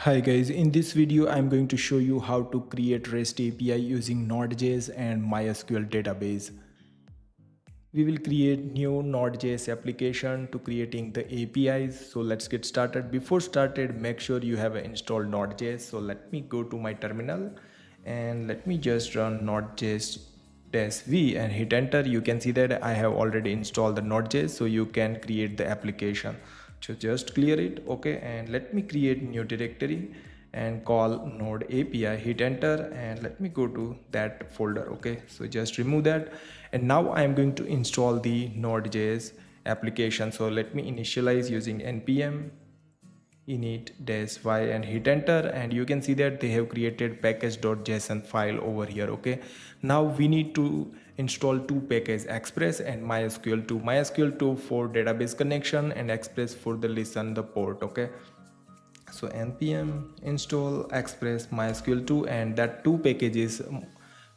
Hi guys, in this video I'm going to show you how to create REST API using Node.js and MySQL database. We will create new Node.js application to creating the APIs. So let's get started. Before started, make sure you have installed Node.js. So let me go to my terminal and let me just run Node.js-v and hit enter. You can see that I have already installed the Node.js, so you can create the application. So just clear it, okay, and let me create new directory and call node API, hit enter, and let me go to that folder. Okay, so just remove that, and now I am going to install the Node.js application. So let me initialize using npm init-y and hit enter, and you can see that they have created package.json file over here. Okay, now we need to install two packages, express and mysql2 for database connection and express for the listen the port. Okay, so npm install express mysql2, and that two packages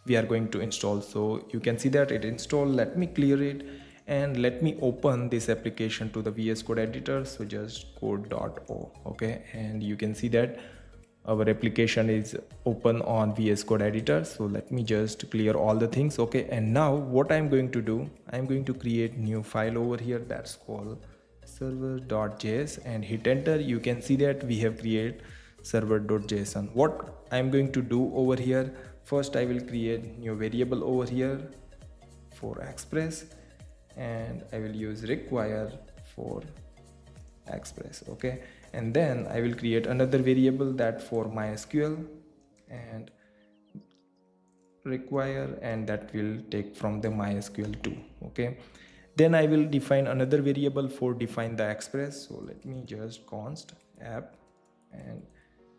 we are going to install. So you can see that it installed. Let me clear it and let me open this application to the VS Code editor. So just code.o, okay, and you can see that our application is open on VS Code editor. So let me just clear all the things. Okay, and now what I'm going to do, I'm going to create new file over here that's called server.js and hit enter. You can see that we have created server.json. What I'm going to do over here, first I will create new variable over here for express, and I will use require for express. Okay, and then I will create another variable that for MySQL and require, and that will take from the MySQL2. Okay, then I will define another variable for define the express. So let me just const app and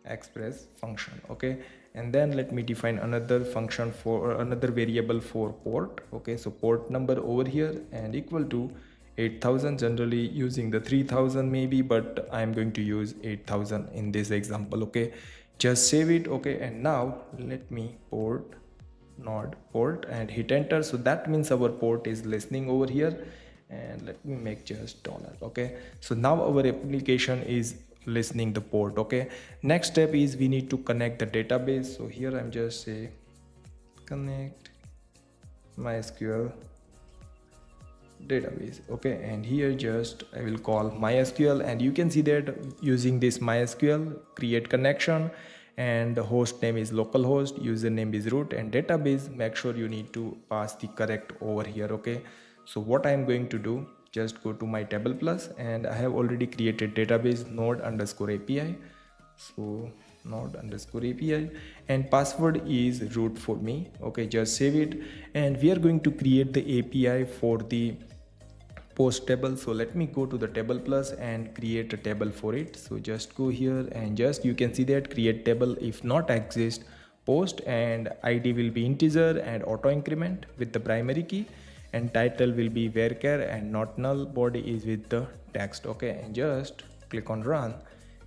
express function. Okay, and then let me define another function for another variable for port. Okay, so port number over here and equal to 8000, generally using the 3000 maybe, but I'm going to use 8000 in this example. Okay, just save it. Okay, and now let me node port and hit enter. So that means our port is listening over here, and let me make just dollar. Okay, so now our application is listening the port. Okay, next step is we need to connect the database. So here I'm just say connect MySQL database. Okay, and here just I will call MySQL, and you can see that using this MySQL create connection, and the host name is localhost, username is root, and database make sure you need to pass the correct over here. Okay, so what I am going to do, just go to my table plus, and I have already created database node_API. So node_API, and password is root for me. Okay, just save it, and we are going to create the API for the post table. So let me go to the table plus and create a table for it. So just go here and just you can see that create table if not exist post, and id will be integer and auto increment with the primary key, and title will be varchar and not null, body is with the text. Okay, and just click on run.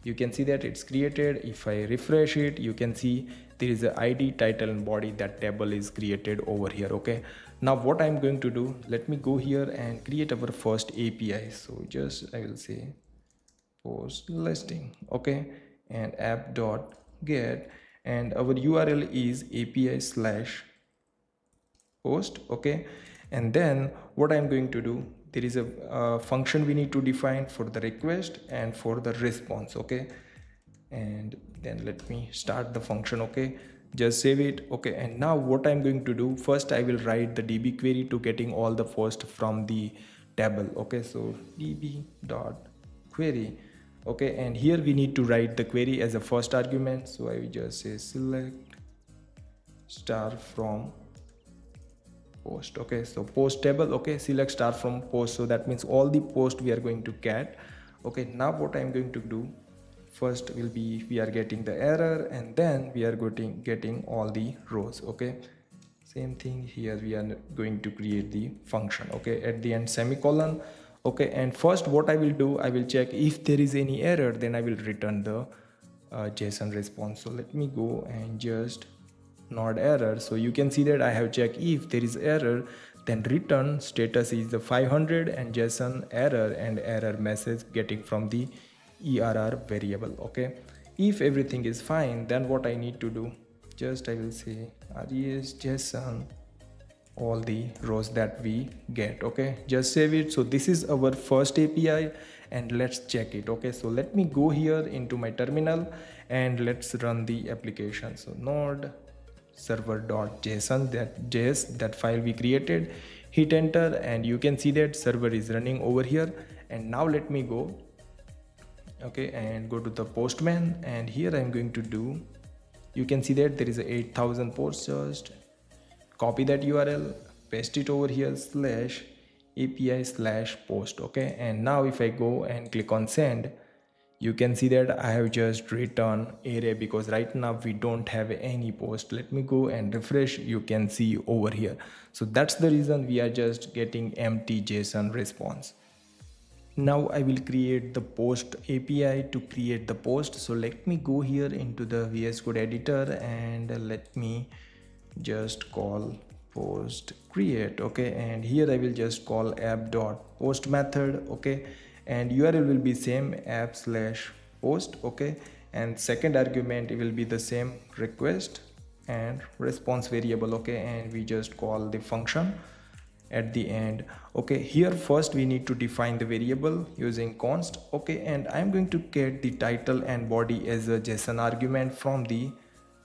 You can see that it's created. If I refresh it, you can see there is a id, title and body, that table is created over here. Okay, now what I'm going to do, let me go here and create our first API. So just I will say post listing. Okay, and app dot get, and our URL is API/post. Okay, and then what I'm going to do, there is a function we need to define for the request and for the response. Okay, and then let me start the function. Okay, just save it. Okay, and now what I'm going to do, first I will write the db query to getting all the first from the table. Okay, so db dot query. Okay, and here we need to write the query as a first argument. So I will just say select star from post. Okay, so post table. Okay, select star from post, so that means all the post we are going to get. Okay, now what I'm going to do, first will be we are getting the error, and then we are getting all the rows. Okay, same thing here, we are going to create the function. Okay, at the end semicolon. Okay, and first what I will do, I will check if there is any error, then I will return the JSON response. So let me go and just not error. So you can see that I have checked if there is error, then return status is the 500 and JSON error and error message getting from the ERR variable. Okay, If everything is fine, then what I need to do, just I will say res json all the rows that we get. Okay, just save it. So this is our first API, and let's check it. Okay, so let me go here into my terminal and let's run the application. So node server.json, that file we created, hit enter, and you can see that server is running over here. And now let me go, okay, and go to the postman, and here I'm going to do, you can see that there is a 8000 posts. Just copy that URL, paste it over here, /API/post. Okay, and now if I go and click on send, you can see that I have just written array, because right now we don't have any post. Let me go and refresh. You can see over here. So that's the reason we are just getting empty JSON response. Now I will create the post API to create the post. So let me go here into the VS Code editor and let me just call post create. Okay, and here I will just call app.post method. Okay, and URL will be same, app/post. Okay, and second argument it will be the same, request and response variable. Okay, and we just call the function at the end. Okay, here first we need to define the variable using const. Okay, and I'm going to get the title and body as a JSON argument from the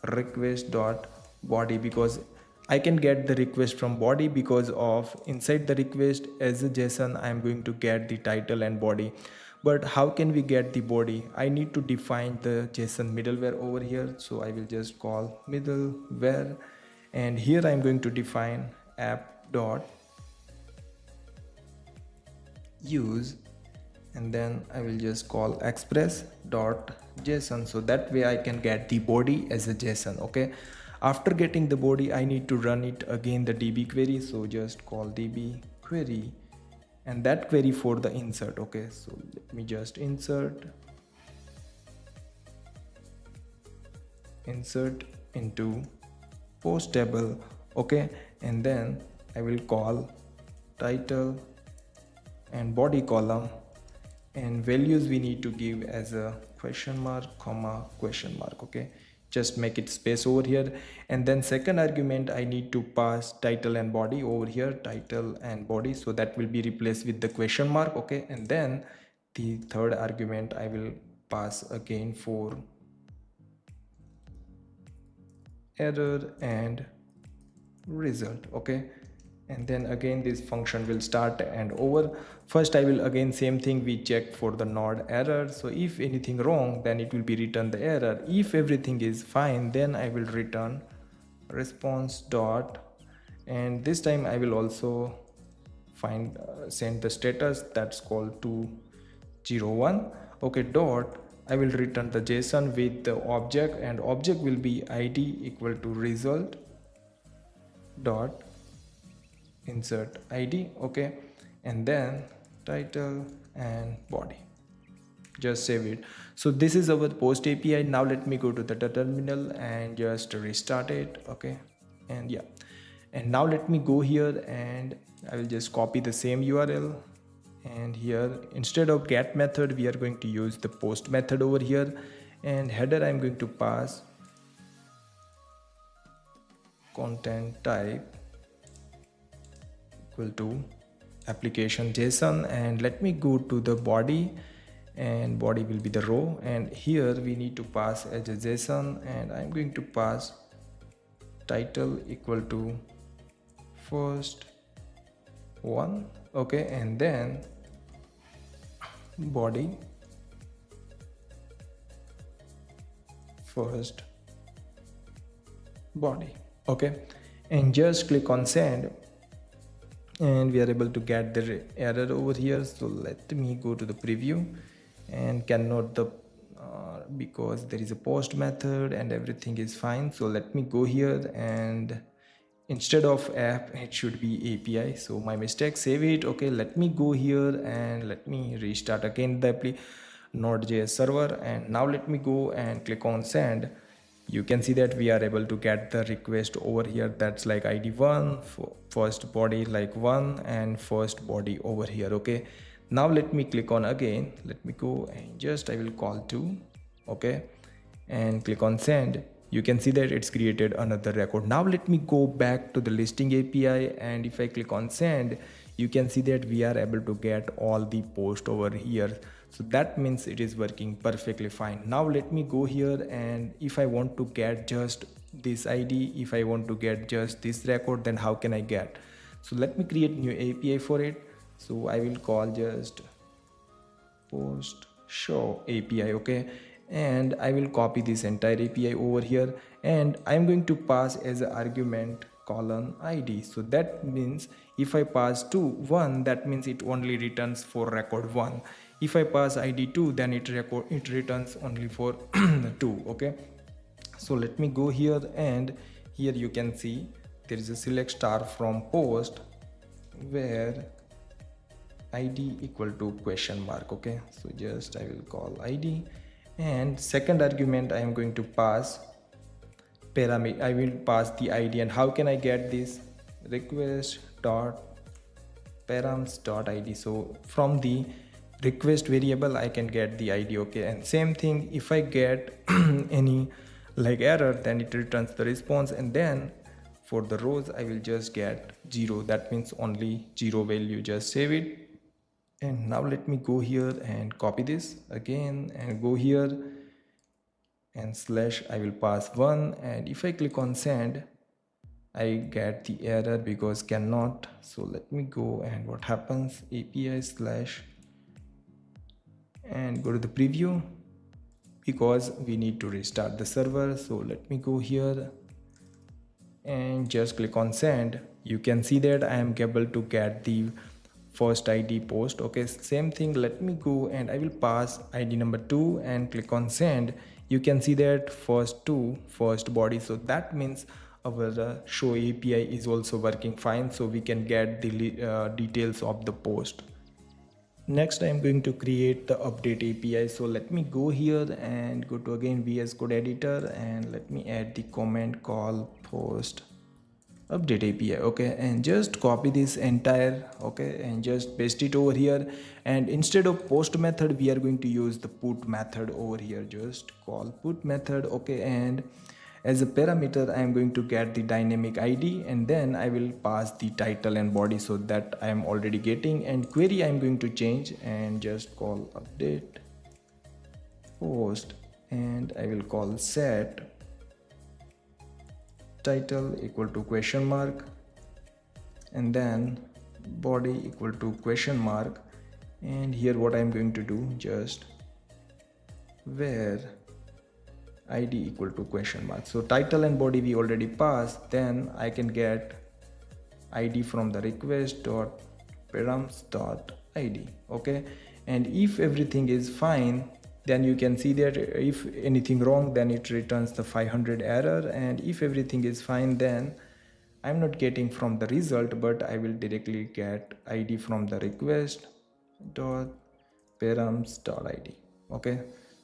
request.body, because I can get the request from body, because of inside the request as a JSON I'm going to get the title and body. But how can we get the body? I need to define the JSON middleware over here. So I will just call middleware, and here I'm going to define app.use, and then I will just call express.json, so that way I can get the body as a JSON. Okay, after getting the body I need to run it again, the db query. So just call db query, and that query for the insert. Okay, so let me just insert into post table. Okay, and then I will call title and body column, and values we need to give as a question mark, comma, question mark. Okay, just make it space over here. And then second argument I need to pass title and body over here, title and body, so that will be replaced with the question mark. Okay, and then the third argument I will pass again for error and result. Okay, and then again this function will start and over. First I will again same thing, we check for the node error. So if anything wrong, then it will be return the error. If everything is fine, then I will return response dot, and this time I will also send the status, that's called 201. Okay, dot, I will return the JSON with the object, and object will be id equal to result dot insert id. Okay, and then title and body, just save it. So this is our post API. Now let me go to the terminal and just restart it. Okay, and yeah, and now let me go here and I will just copy the same URL, and here instead of get method we are going to use the post method over here, and header I'm going to pass content type equal to application JSON, and let me go to the body, and body will be the row, and here we need to pass as a JSON, and I'm going to pass title equal to first one. Okay, and then body first body. Okay, and just click on send, and we are able to get the error over here. So let me go to the preview and can note the because there is a post method and everything is fine. So let me go here, and instead of app it should be API, so my mistake, save it. Okay, let me go here and let me restart again the Node.js server, and now let me go and click on send. You can see that we are able to get the request over here, that's like id1, first body like 1, and first body over here. Okay, now let me click on again, let me go and just I will call 2. Okay, and click on send, you can see that it's created another record. Now let me go back to the listing API, and if I click on send, you can see that we are able to get all the post over here. So that means it is working perfectly fine. Now let me go here, and if I want to get just this ID, if I want to get just this record, then how can I get? So let me create new API for it. So I will call just post show API, okay, and I will copy this entire API over here, and I'm going to pass as an argument colon ID. So that means if I pass to 1, that means it only returns for record 1. If I pass ID 2, then it returns only for 2, okay. So let me go here, and here you can see there is a select star from post where ID equal to question mark, okay. So just I will call ID, and second argument I am going to pass parameter. I will pass the ID, and how can I get this? Request dot params dot ID. So from the request variable I can get the ID, okay. And same thing, if I get any like error, then it returns the response, and then for the rows I will just get 0. That means only 0 value. Just save it. And now let me go here and copy this again and go here and slash I will pass 1, and if I click on send, I get the error because cannot. So let me go, and what happens, API slash, and go to the preview because we need to restart the server. So let me go here and just click on send. You can see that I am able to get the first ID post, okay. Same thing, let me go and I will pass ID number 2 and click on send. You can see that first body. So that means our show API is also working fine, so we can get the details of the post. Next I am going to create the update API. So let me go here and go to again VS Code editor, and let me add the comment call post update API, okay, and just copy this entire, okay, and just paste it over here. And instead of post method, we are going to use the put method over here. Just call put method, okay, and as a parameter I am going to get the dynamic ID, and then I will pass the title and body, so that I am already getting. And query I am going to change and just call update post, and I will call set title equal to question mark, and then body equal to question mark. And here what I am going to do, just where ID equal to question mark. So title and body we already passed, then I can get ID from the request dot params dot ID, okay. And if everything is fine, then you can see that if anything wrong, then it returns the 500 error, and if everything is fine, then I'm not getting from the result, but I will directly get ID from the request dot params dot ID, okay.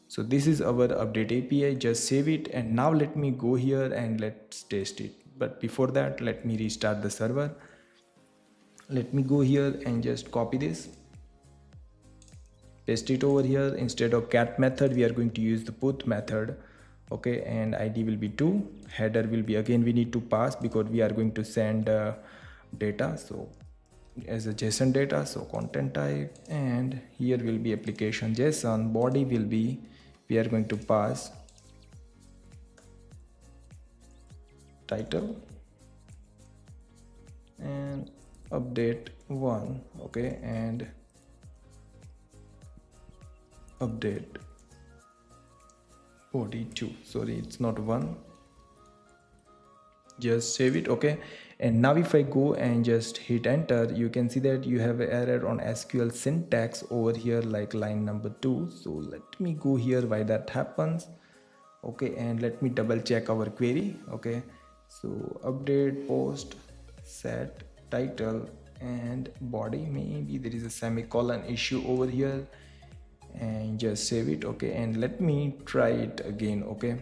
So this is our update API. Just save it, and now let me go here and let's test it. But before that, let me restart the server. Let me go here and just copy this, paste it over here. Instead of cat method, we are going to use the put method, okay, and ID will be 2. Header will be, again we need to pass because we are going to send data, so as a JSON data, so content type, and here will be application JSON. Body will be, we are going to pass title and update 1, okay, and update body 2. Sorry, it's not 1. Just save it, okay. And now if I go and just hit enter, you can see that you have an error on SQL syntax over here, like line number 2. So let me go here why that happens, okay, and let me double check our query, okay. So update post set title and body, maybe there is a semicolon issue over here, and just save it, okay. And let me try it again, okay.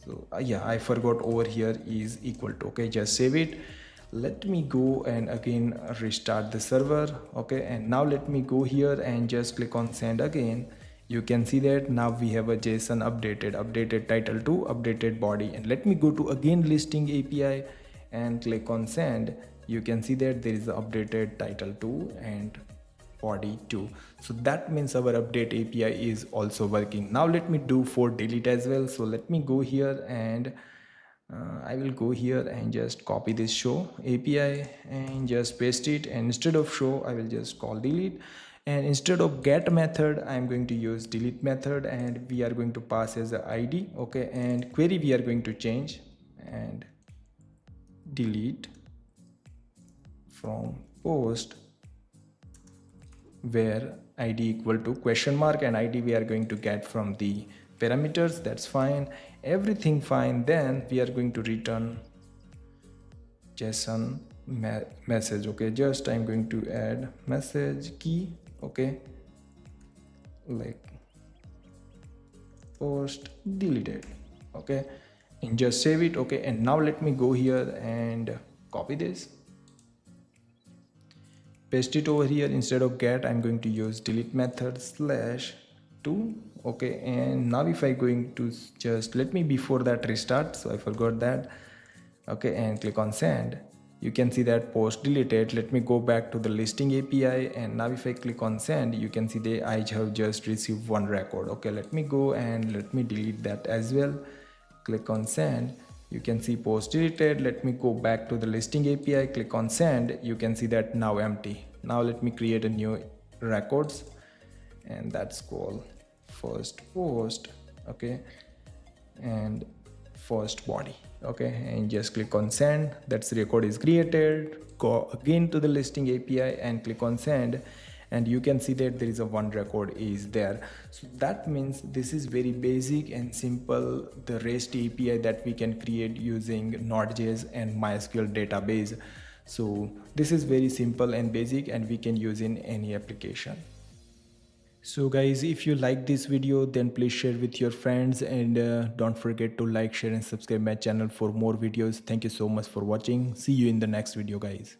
So yeah, I forgot over here is equal to, okay. Just save it. Let me go and again restart the server, okay. And now let me go here and just click on send again. You can see that now we have a JSON updated title to updated body. And let me go to again listing API and click on send. You can see that there is the updated title 2 and body 2. So that means our update API is also working. Now let me do for delete as well. So let me go here and I will go here and just copy this show API and just paste it, and instead of show I will just call delete, and instead of get method I'm going to use delete method, and we are going to pass as a ID. Okay, and query we are going to change and delete from post where id equal to question mark, and id we are going to get from the parameters. That's fine, everything fine. Then we are going to return JSON message. Okay, just I'm going to add message key. Okay, like post deleted. Okay, and just save it. Okay, and now let me go here and copy this, paste it over here. Instead of get I'm going to use delete method /2. Okay, and now if I going to just let me before that restart, so I forgot that. Okay, and click on send. You can see that post deleted. Let me go back to the listing API, and now if I click on send, you can see that I have just received one record. Okay, let me go and let me delete that as well. Click on send. You can see post deleted. Let me go back to the listing API, click on send. You can see that now empty. Now let me create a new records, and that's called first post. Okay, and first body. Okay, and just click on send. That's record is created. Go again to the listing API and click on send, and you can see that there is a one record is there. So that means this is very basic and simple, the REST API that we can create using Node.js and MySQL database. So this is very simple and basic, and we can use in any application. So guys, if you like this video, then please share with your friends, and don't forget to like, share and subscribe my channel for more videos. Thank you so much for watching. See you in the next video guys.